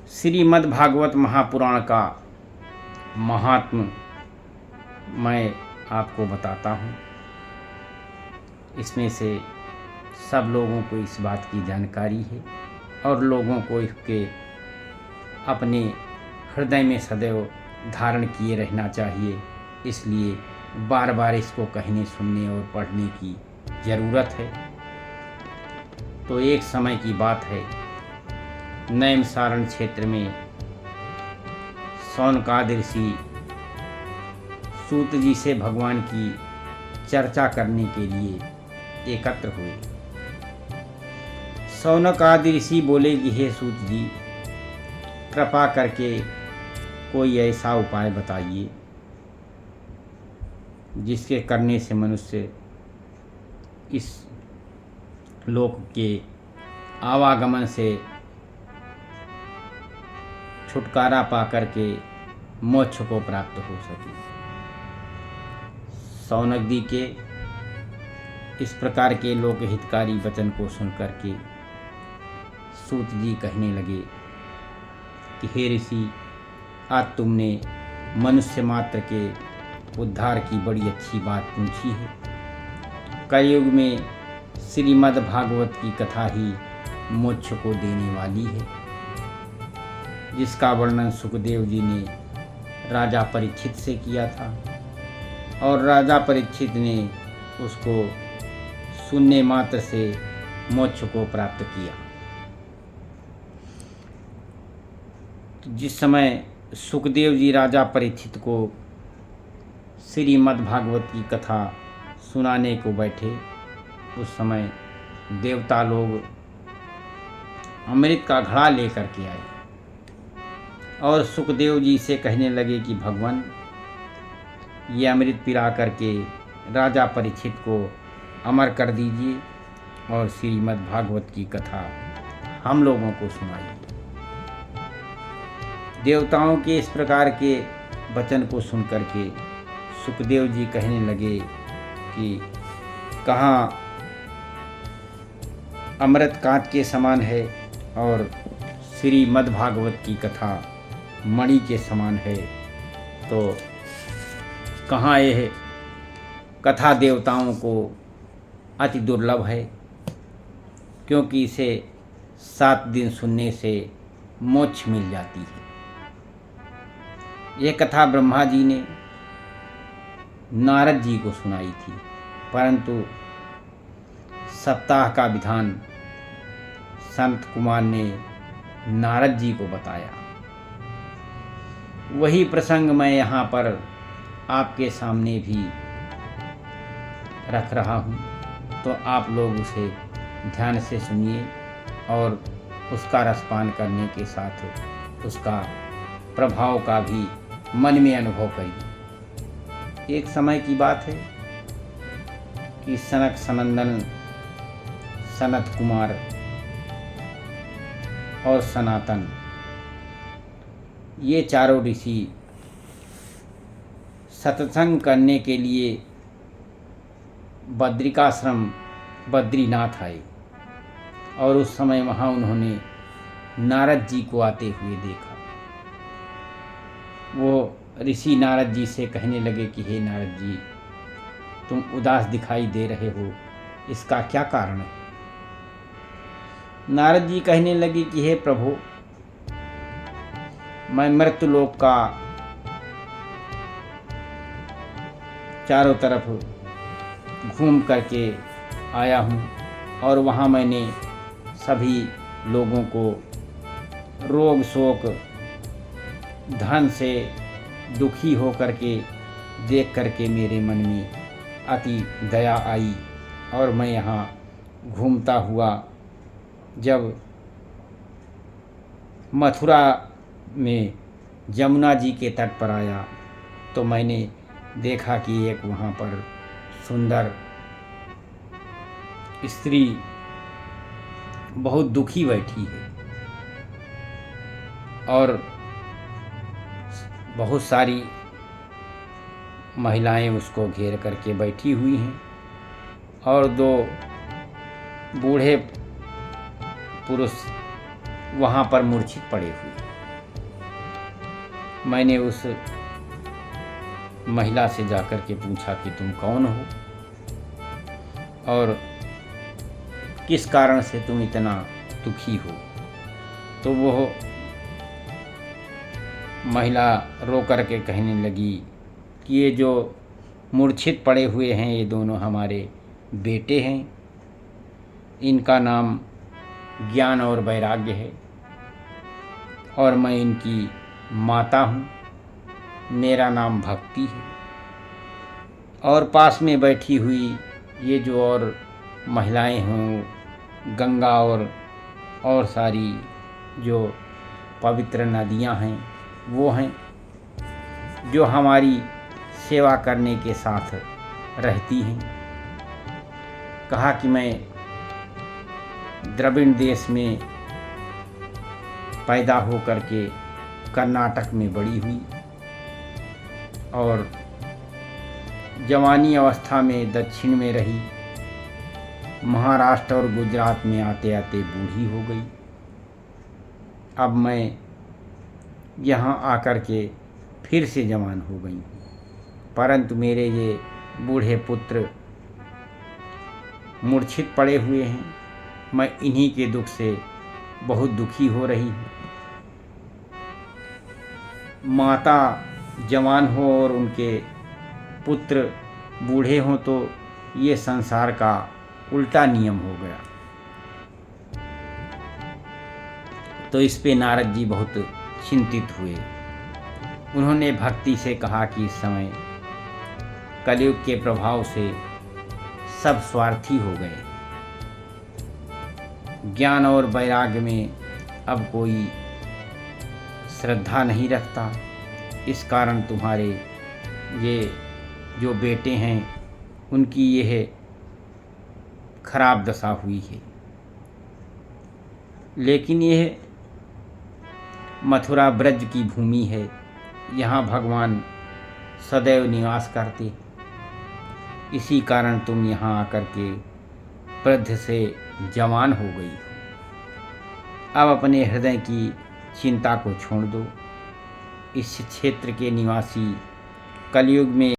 श्रीमद् भागवत महापुराण का महात्म मैं आपको बताता हूँ। इसमें से सब लोगों को इस बात की जानकारी है और लोगों को इसके अपने हृदय में सदैव धारण किए रहना चाहिए। इसलिए बार बार इसको कहने, सुनने और पढ़ने की ज़रूरत है। तो एक समय की बात है, नैमिषारण्य क्षेत्र में शौनकादि ऋषि सूत जी से भगवान की चर्चा करने के लिए एकत्र हुए। शौनकादि ऋषि बोले कि हे सूत जी, कृपा करके कोई ऐसा उपाय बताइए जिसके करने से मनुष्य इस लोक के आवागमन से छुटकारा पा करके मोक्ष को प्राप्त हो सके। शौनक जी के इस प्रकार के लोक हितकारी वचन को सुन करके सूत जी कहने लगे कि हे ऋषि, आज तुमने मनुष्य मात्र के उद्धार की बड़ी अच्छी बात पूछी है। कलयुग में श्रीमद् भागवत की कथा ही मोक्ष को देने वाली है, जिसका वर्णन सुखदेव जी ने राजा परीक्षित से किया था और राजा परीक्षित ने उसको सुनने मात्र से मोक्ष को प्राप्त किया। जिस समय सुखदेव जी राजा परीक्षित को श्रीमद् भागवत की कथा सुनाने को बैठे, उस समय देवता लोग अमृत का घड़ा लेकर के आए और सुखदेव जी से कहने लगे कि भगवान, ये अमृत पिला करके राजा परीक्षित को अमर कर दीजिए और श्रीमद् भागवत की कथा हम लोगों को सुनाइए। देवताओं के इस प्रकार के वचन को सुन करके सुखदेव जी कहने लगे कि कहाँ अमृत कांच के समान है और श्रीमद् भागवत की कथा मणि के समान है, तो कहाँ यह कथा देवताओं को अति दुर्लभ है, क्योंकि इसे 7 दिन सुनने से मोक्ष मिल जाती है। यह कथा ब्रह्मा जी ने नारद जी को सुनाई थी, परंतु सप्ताह का विधान संत कुमार ने नारद जी को बताया। वही प्रसंग मैं यहाँ पर आपके सामने भी रख रहा हूँ, तो आप लोग उसे ध्यान से सुनिए और उसका रसपान करने के साथ उसका प्रभाव का भी मन में अनुभव करिए। एक समय की बात है कि सनक सनंदन, सनत कुमार और सनातन, ये चारों ऋषि सत्संग करने के लिए बद्रिकाश्रम बद्रीनाथ आए और उस समय वहाँ उन्होंने नारद जी को आते हुए देखा। वो ऋषि नारद जी से कहने लगे कि हे नारद जी, तुम उदास दिखाई दे रहे हो, इसका क्या कारण है? नारद जी कहने लगे कि हे प्रभु, मैं मृत्युलोक का चारों तरफ घूम करके आया हूँ और वहाँ मैंने सभी लोगों को रोग शोक धन से दुखी हो करके देख करके मेरे मन में अति दया आई और मैं यहाँ घूमता हुआ जब मथुरा में जमुना जी के तट पर आया तो मैंने देखा कि एक वहाँ पर सुंदर स्त्री बहुत दुखी बैठी है और बहुत सारी महिलाएं उसको घेर करके बैठी हुई हैं और 2 बूढ़े पुरुष वहाँ पर मूर्छित पड़े हुए। मैंने उस महिला से जाकर के पूछा कि तुम कौन हो और किस कारण से तुम इतना दुखी हो। तो वो महिला रो कर के कहने लगी कि ये जो मूर्छित पड़े हुए हैं ये दोनों हमारे बेटे हैं, इनका नाम ज्ञान और वैराग्य है और मैं इनकी माता हूँ, मेरा नाम भक्ति है। और पास में बैठी हुई ये जो और महिलाएं हों, गंगा और सारी जो पवित्र नदियां हैं वो हैं जो हमारी सेवा करने के साथ रहती हैं। कहा कि मैं द्रविड़ देश में पैदा हो करके कर्नाटक में बड़ी हुई और जवानी अवस्था में दक्षिण में रही, महाराष्ट्र और गुजरात में आते आते बूढ़ी हो गई। अब मैं यहाँ आकर के फिर से जवान हो गई हूँ, परंतु मेरे ये बूढ़े पुत्र मूर्छित पड़े हुए हैं, मैं इन्हीं के दुख से बहुत दुखी हो रही हूँ। माता जवान हो और उनके पुत्र बूढ़े हों तो ये संसार का उल्टा नियम हो गया। तो इस पे नारद जी बहुत चिंतित हुए। उन्होंने भक्ति से कहा कि इस समय कलयुग के प्रभाव से सब स्वार्थी हो गए, ज्ञान और वैराग्य में अब कोई श्रद्धा नहीं रखता, इस कारण तुम्हारे ये जो बेटे हैं उनकी यह खराब दशा हुई है। लेकिन यह मथुरा ब्रज की भूमि है, यहाँ भगवान सदैव निवास करते, इसी कारण तुम यहाँ आकर के वृद्ध से जवान हो गई हो। अब अपने हृदय की चिंता को छोड़ दो। इस क्षेत्र के निवासी कलयुग में